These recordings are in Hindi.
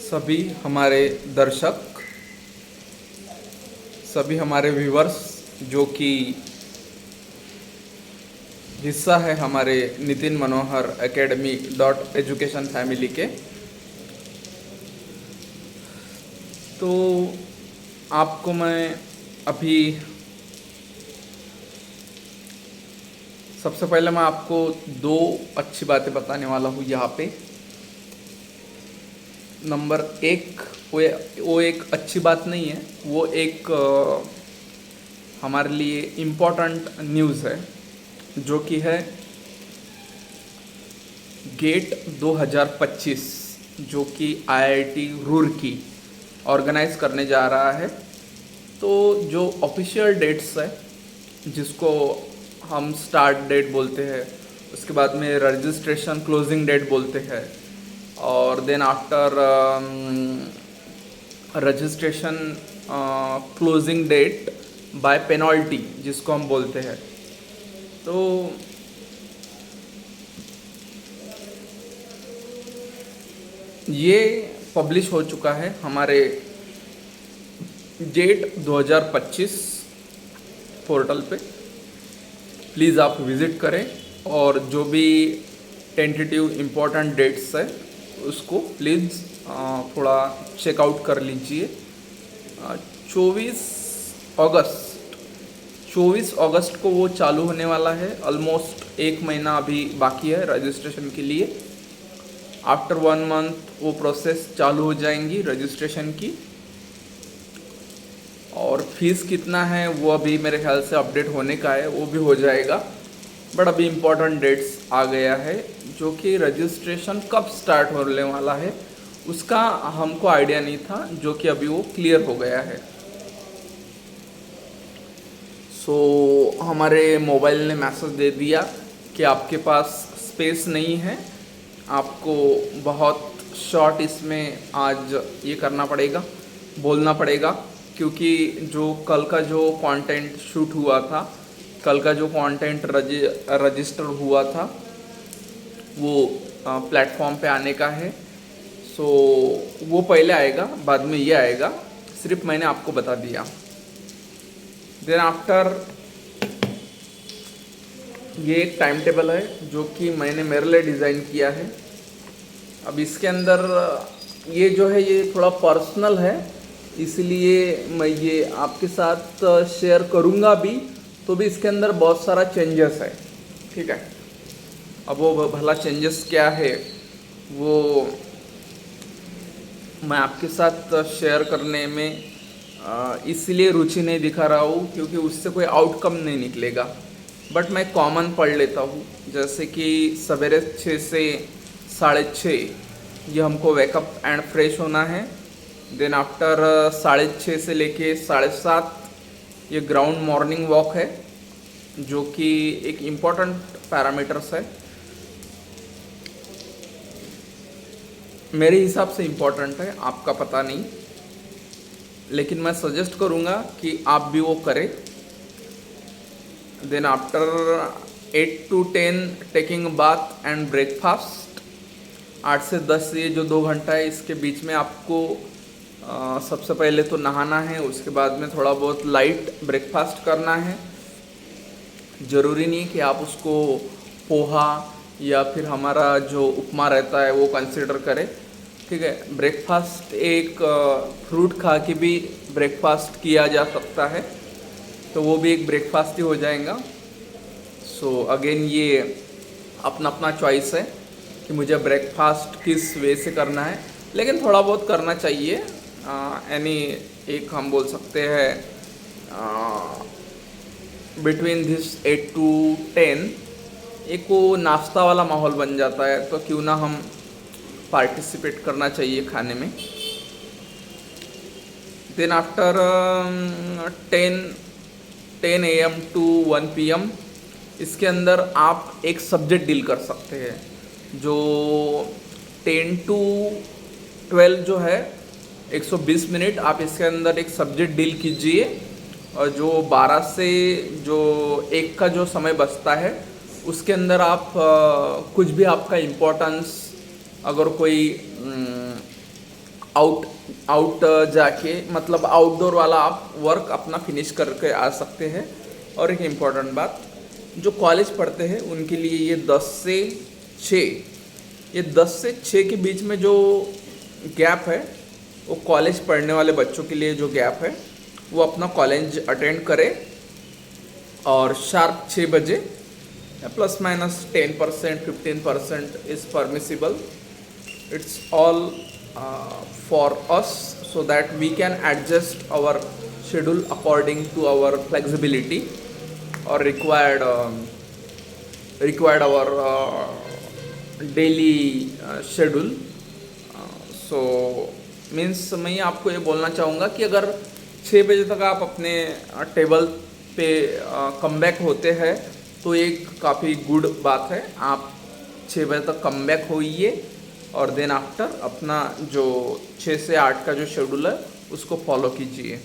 सभी हमारे दर्शक, सभी हमारे व्यूवर्स जो कि हिस्सा है हमारे नितिन मनोहर एकेडमी डॉट एजुकेशन फैमिली के, तो आपको मैं अभी सबसे पहले मैं आपको दो अच्छी बातें बताने वाला हूँ यहाँ पे। नंबर एक, वो एक अच्छी बात नहीं है, वो एक हमारे लिए इम्पोर्टेंट न्यूज़ है, जो कि है गेट 2025, जो कि आईआईटी रुड़की ऑर्गेनाइज करने जा रहा है। तो जो ऑफिशियल डेट्स है, जिसको हम स्टार्ट डेट बोलते हैं, उसके बाद में रजिस्ट्रेशन क्लोजिंग डेट बोलते हैं, और then after registration closing date by penalty जिसको हम बोलते हैं। तो ये पब्लिश हो चुका है हमारे गेट 2025 पोर्टल पे। प्लीज़ आप विज़िट करें और जो भी टेंटेटिव इम्पोर्टेंट डेट्स है उसको प्लीज़ थोड़ा चेकआउट कर लीजिए। 24 अगस्त को वो चालू होने वाला है। ऑलमोस्ट एक महीना अभी बाकी है रजिस्ट्रेशन के लिए। आफ्टर 1 मंथ वो प्रोसेस चालू हो जाएंगी रजिस्ट्रेशन की। और फीस कितना है वो अभी मेरे ख्याल से अपडेट होने का है, वो भी हो जाएगा। बट अभी इम्पोर्टेंट डेट्स आ गया है, जो कि रजिस्ट्रेशन कब स्टार्ट होने वाला है उसका हमको आइडिया नहीं था, जो कि अभी वो क्लियर हो गया है। सो हमारे मोबाइल ने मैसेज दे दिया कि आपके पास स्पेस नहीं है, आपको बहुत शॉर्ट इसमें आज ये करना पड़ेगा, बोलना पड़ेगा, क्योंकि जो कल का जो कंटेंट शूट हुआ था, कल का जो कंटेंट रजिस्टर हुआ था वो प्लेटफॉर्म पे आने का है। सो वो पहले आएगा, बाद में ये आएगा, सिर्फ मैंने आपको बता दिया। देन आफ्टर ये एक टाइम टेबल है जो कि मैंने मेरे लिए डिज़ाइन किया है। अब इसके अंदर ये जो है ये थोड़ा पर्सनल है, इसलिए मैं ये आपके साथ शेयर करूँगा भी, तो भी इसके अंदर बहुत सारा चेंजेस है, ठीक है। अब वो भला चेंजेस क्या है वो मैं आपके साथ शेयर करने में इसलिए रुचि नहीं दिखा रहा हूँ क्योंकि उससे कोई आउटकम नहीं निकलेगा। बट मैं कॉमन पढ़ लेता हूँ, जैसे कि सवेरे 6 से 6:30 ये हमको वेकअप एंड फ्रेश होना है। देन आफ्टर 6:30 से लेके 7:30 ये ग्राउंड मॉर्निंग वॉक है, जो कि एक इम्पॉर्टेंट पैरामीटर्स है, मेरे हिसाब से इम्पॉर्टेंट है, आपका पता नहीं, लेकिन मैं सजेस्ट करूँगा कि आप भी वो करें। Then after 8 to 10 taking bath and breakfast. 8 से 10 ये जो 2 घंटा है, इसके बीच में आपको सबसे पहले तो नहाना है, उसके बाद में थोड़ा बहुत लाइट ब्रेकफास्ट करना है। ज़रूरी नहीं कि आप उसको पोहा या फिर हमारा जो उपमा रहता है वो कंसिडर करें, ठीक है। ब्रेकफास्ट एक फ्रूट खा के भी ब्रेकफास्ट किया जा सकता है, तो वो भी एक ब्रेकफास्ट ही हो जाएगा। सो अगेन ये अपना अपना चॉइस है कि मुझे ब्रेकफास्ट किस वे से करना है, लेकिन थोड़ा बहुत करना चाहिए। एक हम बोल सकते हैं बिटवीन दिस 8 to 10 एक वो नाश्ता वाला माहौल बन जाता है, तो क्यों ना हम पार्टिसिपेट करना चाहिए खाने में। Then after 10 AM to 1 PM इसके अंदर आप एक सब्जेक्ट डील कर सकते हैं। जो 10 to 12 जो है 120 मिनट आप इसके अंदर एक सब्जेक्ट डील कीजिए, और जो 12 से जो 1 का जो समय बचता है उसके अंदर आप कुछ भी आपका इम्पोर्टेंस, अगर कोई आउट आउट जाके मतलब आउटडोर वाला आप वर्क अपना फिनिश करके आ सकते हैं। और एक इम्पॉर्टेंट बात, जो कॉलेज पढ़ते हैं उनके लिए ये 10 से 6 ये 10 से 6 के बीच में जो गैप है, वो कॉलेज पढ़ने वाले बच्चों के लिए जो गैप है वो अपना कॉलेज अटेंड करें और शार्प 6 बजे plus minus 10% 15% is permissible. It's all for us so that we can adjust our schedule according to our flexibility or required our daily schedule। so means मैं आपको ये बोलना चाहूँगा कि अगर 6 बजे तक आप अपने टेबल पे कम बैक होते हैं तो एक काफ़ी गुड बात है। आप 6 बजे तक कम बैक होइए और देन आफ्टर अपना जो 6 से 8 का जो शेड्यूल है उसको फॉलो कीजिए।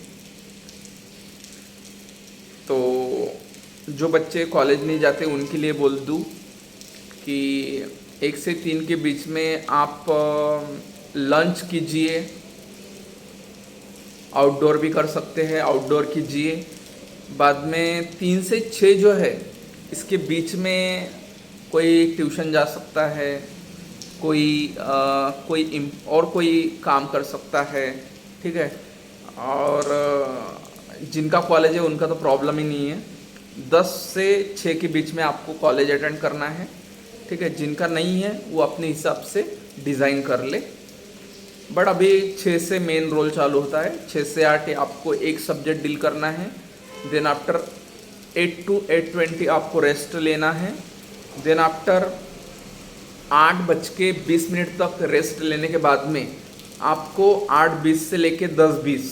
तो जो बच्चे कॉलेज नहीं जाते उनके लिए बोल दूँ कि 1 से 3 के बीच में आप लंच कीजिए, आउटडोर भी कर सकते हैं, आउटडोर कीजिए। बाद में 3 से 6 जो है इसके बीच में कोई ट्यूशन जा सकता है, कोई काम कर सकता है, ठीक है। और जिनका कॉलेज है उनका तो प्रॉब्लम ही नहीं है, 10 से 6 के बीच में आपको कॉलेज अटेंड करना है, ठीक है। जिनका नहीं है वो अपने हिसाब से डिज़ाइन कर ले। बट अभी 6 से मेन रोल चालू होता है, 6 से 8 आपको एक सब्जेक्ट डील करना है। देन आफ्टर 8 to 8:20 आपको रेस्ट लेना है। देन आफ्टर 8:20 तक रेस्ट लेने के बाद में आपको 8:20 से लेके 10:20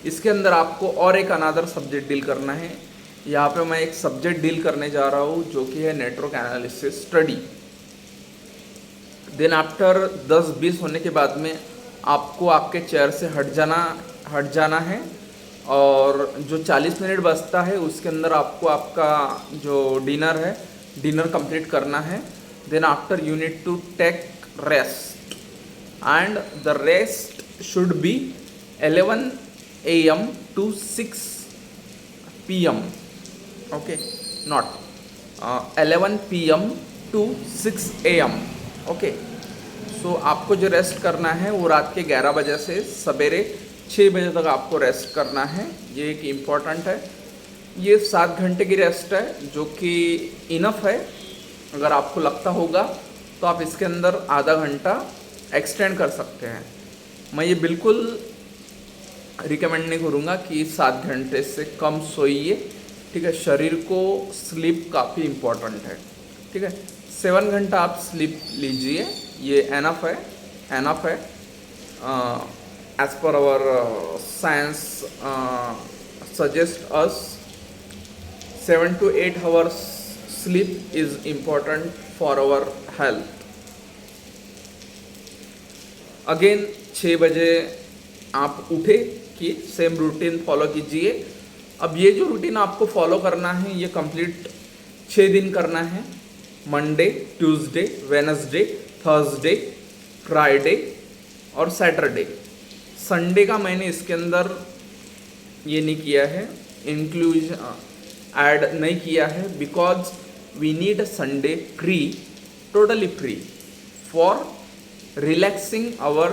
इसके अंदर आपको और एक अनादर सब्जेक्ट डील करना है। यहाँ पे मैं एक सब्जेक्ट डील करने जा रहा हूँ जो कि है network analysis study. Then after 10:20 होने के बाद में आपको आपके चेयर से हट जाना है और जो 40 मिनट बचता है उसके अंदर आपको आपका जो डिनर है डिनर कंप्लीट करना है। Then after you need to take rest and the rest should be 11 a.m. to 6 p.m. okay, not 11 p.m. to 6 a.m. okay। so आपको जो रेस्ट करना है वो रात के 11 बजे से सवेरे 6 बजे तक आपको रेस्ट करना है। ये एक इम्पॉर्टेंट है। ये 7 घंटे की रेस्ट है जो कि इनफ है। अगर आपको लगता होगा तो आप इसके अंदर आधा घंटा एक्सटेंड कर सकते हैं। मैं ये बिल्कुल रिकमेंड नहीं करूँगा कि 7 घंटे से कम सोइए, ठीक है। शरीर को स्लीप काफ़ी इम्पोर्टेंट है, ठीक है। 7 घंटा आप स्लीप लीजिए, ये एनफ है। As per our science suggest us 7 to 8 hours sleep is important for our health। Again 6 बजे आप उठे कि सेम रूटीन फॉलो कीजिए। अब ये जो रूटीन आपको फॉलो करना है ये कंप्लीट 6 दिन करना है। Monday, Tuesday, Wednesday, Thursday, Friday और सैटरडे। संडे का मैंने इसके अंदर ये नहीं किया है, इंक्लूजन ऐड नहीं किया है, because we need Sunday free, totally free for relaxing our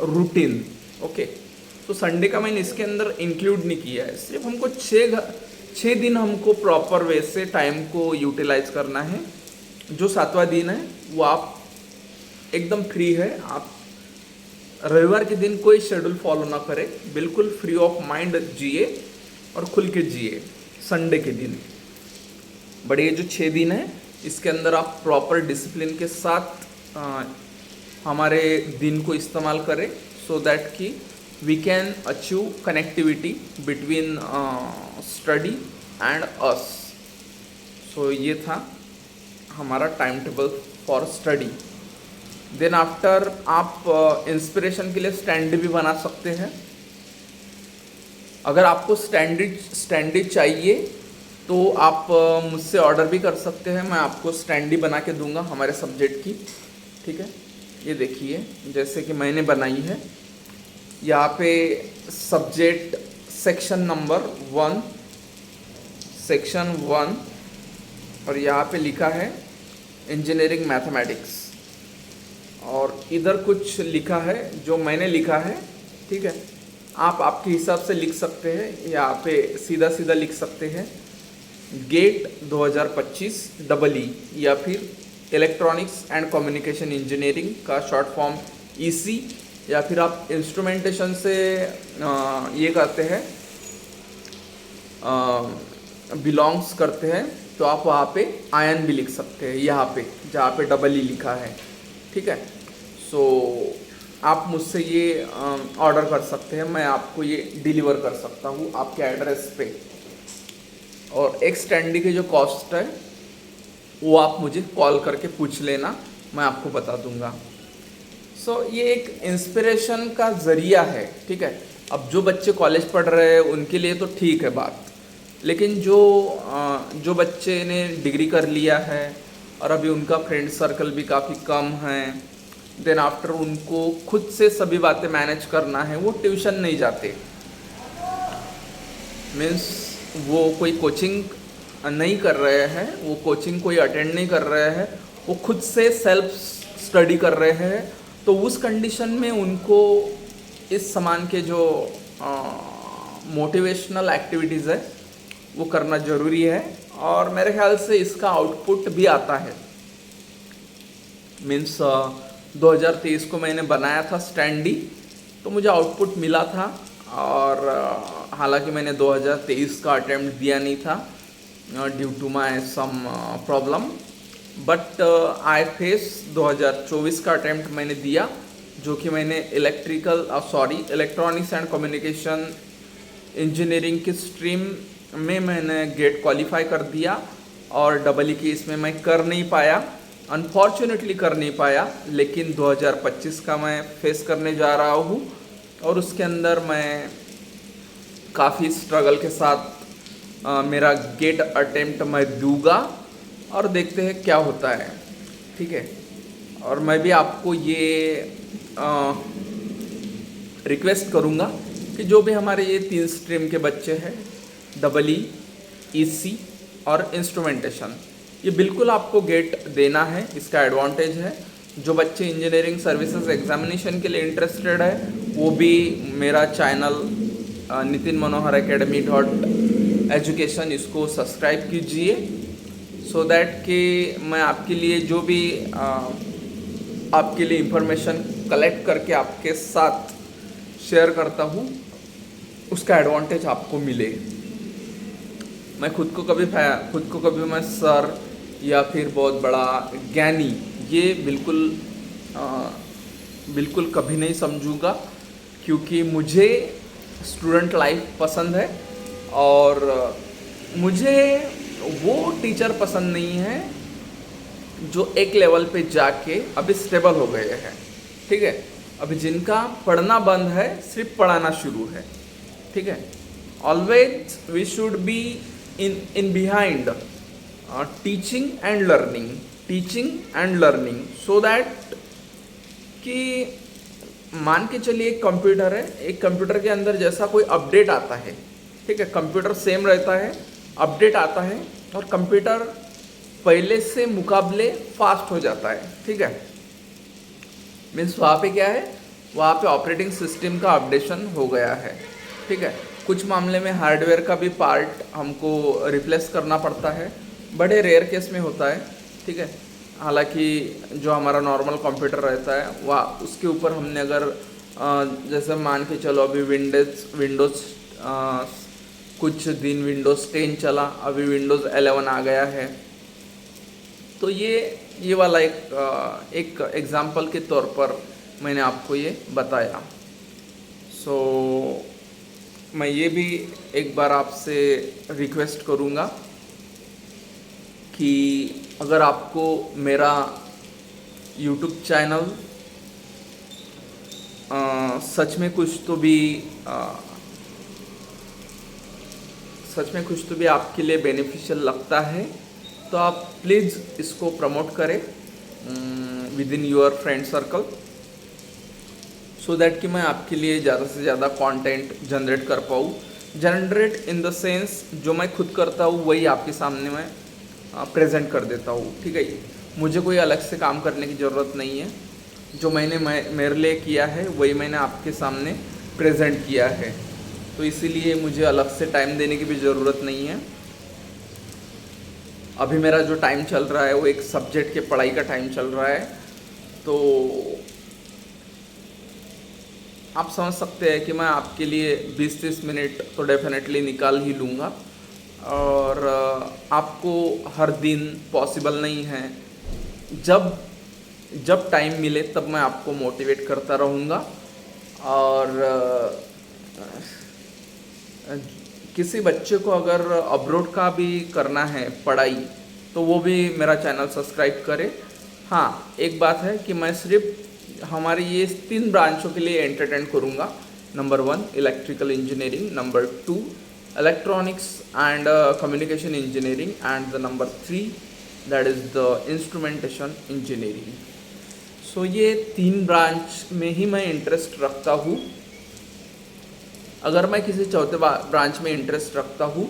routine, okay. तो संडे का मैंने इसके अंदर इंक्लूड नहीं किया है। सिर्फ हमको 6 दिन हमको प्रॉपर वे से टाइम को यूटिलाइज करना है। जो 7वां दिन है वो आप एकदम फ्री है। आप रविवार के दिन कोई शेड्यूल फॉलो ना करें, बिल्कुल फ्री ऑफ माइंड जिए और खुल के जिए संडे के दिन। बट ये जो 6 दिन है इसके अंदर आप प्रॉपर डिसिप्लिन के साथ हमारे दिन को इस्तेमाल करें, सो दैट कि we can achieve connectivity between study and us. So ये था हमारा time table for study. Then after आप इंस्पिरेशन के लिए स्टैंडी भी बना सकते हैं। अगर आपको स्टैंडी चाहिए तो आप मुझसे ऑर्डर भी कर सकते हैं, मैं आपको स्टैंडी बना के दूंगा हमारे सब्जेक्ट की, ठीक है। ये देखिए जैसे कि मैंने बनाई है, यहाँ पे सब्जेक्ट सेक्शन नंबर 1, सेक्शन 1, और यहाँ पे लिखा है इंजीनियरिंग मैथमेटिक्स, और इधर कुछ लिखा है जो मैंने लिखा है, ठीक है। आप आपके हिसाब से लिख सकते हैं, यहाँ पे सीधा सीधा लिख सकते हैं गेट 2025 EE, या फिर इलेक्ट्रॉनिक्स एंड कम्युनिकेशन इंजीनियरिंग का शॉर्ट फॉर्म EC, या फिर आप इंस्ट्रूमेंटेशन से ये करते हैं बिलोंग्स करते हैं तो आप वहाँ पे आयन भी लिख सकते हैं, यहाँ पे जहाँ पे EE लिखा है, ठीक है। सो आप मुझसे ये ऑर्डर कर सकते हैं, मैं आपको ये डिलीवर कर सकता हूँ आपके एड्रेस पे, और एक स्टैंडी की जो कॉस्ट है वो आप मुझे कॉल करके पूछ लेना, मैं आपको बता दूंगा। सो ये एक इंस्पिरेशन का ज़रिया है, ठीक है। अब जो बच्चे कॉलेज पढ़ रहे हैं उनके लिए तो ठीक है बात, लेकिन जो बच्चे ने डिग्री कर लिया है और अभी उनका फ्रेंड सर्कल भी काफ़ी कम है, देन आफ्टर उनको खुद से सभी बातें मैनेज करना है, वो ट्यूशन नहीं जाते, मीन्स वो कोई कोचिंग नहीं कर रहे हैं, वो कोचिंग कोई अटेंड नहीं कर रहे हैं, वो खुद से सेल्फ स्टडी कर रहे हैं, तो उस कंडीशन में उनको इस समान के जो मोटिवेशनल एक्टिविटीज़ है वो करना ज़रूरी है, और मेरे ख्याल से इसका आउटपुट भी आता है। मीन्स 2023 को मैंने बनाया था स्टैंडी, तो मुझे आउटपुट मिला था, और हालांकि मैंने 2023 का अटेम्प्ट दिया नहीं था due to my some problem, but I face 2024 का अटेम्प्ट मैंने दिया, जो कि मैंने इलेक्ट्रॉनिक्स एंड कम्युनिकेशन इंजीनियरिंग की स्ट्रीम में मैंने गेट क्वालिफाई कर दिया, और EE की इसमें मैं कर नहीं पाया, अनफॉर्चुनेटली कर नहीं पाया, लेकिन 2025 का मैं फेस करने जा रहा हूँ, और उसके अंदर मैं काफ़ी स्ट्रगल के साथ मेरा गेट अटेम्प्ट मैं दूंगा, और देखते हैं क्या होता है, ठीक है। और मैं भी आपको ये रिक्वेस्ट करूँगा कि जो भी हमारे ये 3 स्ट्रीम के बच्चे हैं, EE, EC और इंस्ट्रूमेंटेशन, ये बिल्कुल आपको गेट देना है, इसका एडवांटेज है। जो बच्चे इंजीनियरिंग सर्विसेज एग्जामिनेशन के लिए इंटरेस्टेड है वो भी मेरा चैनल नितिन मनोहर academy.education इसको सब्सक्राइब कीजिए, सो दैट कि मैं आपके लिए जो भी आपके लिए इंफॉर्मेशन कलेक्ट करके आपके साथ शेयर करता हूँ उसका एडवांटेज आपको मिले। मैं खुद को कभी मैं सर या फिर बहुत बड़ा ज्ञानी ये बिल्कुल कभी नहीं समझूंगा, क्योंकि मुझे स्टूडेंट लाइफ पसंद है, और मुझे वो टीचर पसंद नहीं है जो एक लेवल पे जाके अभी स्टेबल हो गए हैं, ठीक है। अभी जिनका पढ़ना बंद है, सिर्फ पढ़ाना शुरू है, ठीक है। Always we should be in behind teaching and learning, so that कि मान के चलिए एक कंप्यूटर है, एक कंप्यूटर के अंदर जैसा कोई अपडेट आता है, ठीक है, कंप्यूटर सेम रहता है, अपडेट आता है और कंप्यूटर पहले से मुकाबले फास्ट हो जाता है, ठीक है। मीन्स वहाँ पे क्या है, वहाँ पे ऑपरेटिंग सिस्टम का अपडेशन हो गया है, ठीक है। कुछ मामले में हार्डवेयर का भी पार्ट हमको रिप्लेस करना पड़ता है, बड़े रेयर केस में होता है, ठीक है। हालांकि जो हमारा नॉर्मल कंप्यूटर रहता है वह उसके ऊपर हमने अगर जैसे मान के चलो अभी विंडोज़ कुछ दिन विंडोज़ 10 चला, अभी विंडोज़ 11 आ गया है, तो ये वाला एक एग्जांपल के तौर पर मैंने आपको ये बताया। सो मैं ये भी एक बार आपसे रिक्वेस्ट करूँगा कि अगर आपको मेरा YouTube चैनल सच में कुछ तो भी आपके लिए बेनिफिशियल लगता है, तो आप प्लीज़ इसको प्रमोट करें, with in your friend circle, so that कि मैं आपके लिए ज़्यादा से ज़्यादा कंटेंट जनरेट कर पाऊँ। जनरेट इन द सेंस जो मैं खुद करता हूँ वही आपके सामने मैं प्रेजेंट कर देता हूँ, ठीक है। मुझे कोई अलग से काम करने की ज़रूरत नहीं है, जो मैंने मेरे लिए किया है वही मैंने आपके सामने प्रेजेंट किया है, तो इसीलिए मुझे अलग से टाइम देने की भी ज़रूरत नहीं है। अभी मेरा जो टाइम चल रहा है वो एक सब्जेक्ट के पढ़ाई का टाइम चल रहा है, तो आप समझ सकते हैं कि मैं आपके लिए 20-30 मिनट तो डेफिनेटली निकाल ही लूँगा, और आपको हर दिन पॉसिबल नहीं है। जब टाइम मिले तब मैं आपको मोटिवेट करता रहूँगा, और किसी बच्चे को अगर अब्रॉड का भी करना है पढ़ाई तो वो भी मेरा चैनल सब्सक्राइब करे। हाँ, एक बात है कि मैं सिर्फ हमारी ये 3 ब्रांचों के लिए एंटरटेन करूँगा। Number 1 electrical engineering, number 2 electronics and communication engineering, and the number 3 that is the instrumentation engineering. So ये 3 ब्रांच में ही मैं इंटरेस्ट रखता हूँ। अगर मैं किसी चौथे ब्रांच में इंटरेस्ट रखता हूँ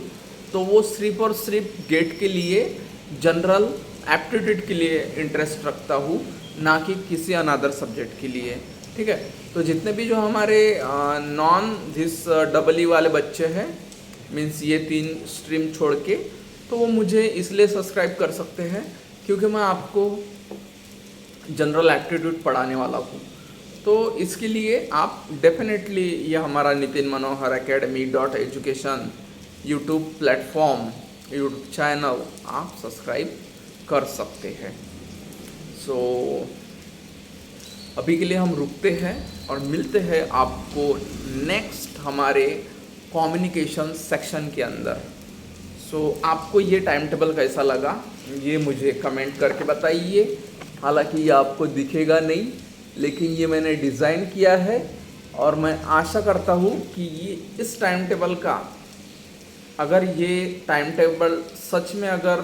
तो वो सिर्फ और सिर्फ गेट के लिए, जनरल एप्टीट्यूड के लिए इंटरेस्ट रखता हूँ, ना कि किसी अनदर सब्जेक्ट के लिए, ठीक है। तो जितने भी जो हमारे नॉन दिस डबल ई वाले बच्चे हैं, मीन्स ये 3 स्ट्रीम छोड़ के, तो वो मुझे इसलिए सब्सक्राइब कर सकते हैं क्योंकि मैं आपको जनरल एप्टीट्यूड पढ़ाने वाला हूँ। तो इसके लिए आप डेफिनेटली ये हमारा नितिन मनोहर academy.education YouTube platform, YouTube channel आप सब्सक्राइब कर सकते हैं। सो अभी के लिए हम रुकते हैं और मिलते हैं आपको नेक्स्ट हमारे कम्युनिकेशन सेक्शन के अंदर। सो आपको ये टाइम टेबल कैसा लगा ये मुझे कमेंट करके बताइए। हालांकि ये आपको दिखेगा नहीं, लेकिन ये मैंने डिज़ाइन किया है, और मैं आशा करता हूँ कि ये इस टाइम टेबल का, अगर ये टाइम टेबल सच में अगर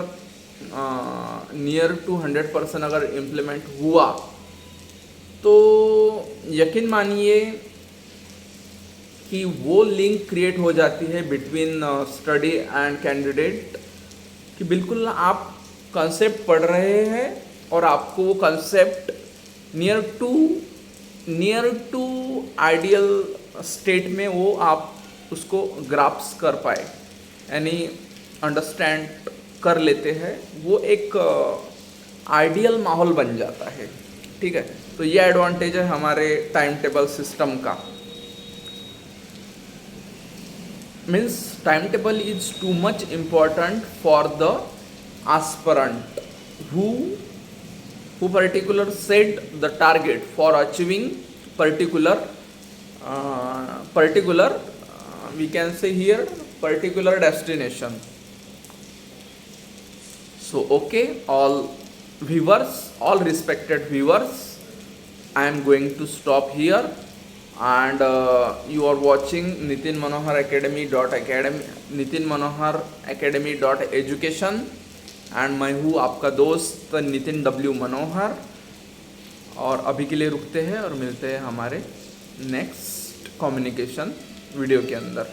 नियर टू 100% अगर इम्प्लीमेंट हुआ तो यकीन मानिए कि वो लिंक क्रिएट हो जाती है बिटवीन स्टडी एंड कैंडिडेट, कि बिल्कुल आप कंसेप्ट पढ़ रहे हैं और आपको वो concept near to ideal state में वो आप उसको ग्राप्स कर पाए, यानी अंडरस्टैंड कर लेते हैं, वो एक आइडियल माहौल बन जाता है, ठीक है। तो ये एडवांटेज है हमारे टाइम टेबल सिस्टम का। Means time table is too much important for the aspirant who particular set the target for achieving particular we can say here particular destination. So okay, all viewers, all respected viewers, I am going to stop here, and you are watching Nitin Manohar Academy.education, and मैं हूँ आपका दोस्त नितिन W मनोहर। और अभी के लिए रुकते हैं और मिलते हैं हमारे नेक्स्ट कम्युनिकेशन वीडियो के अंदर।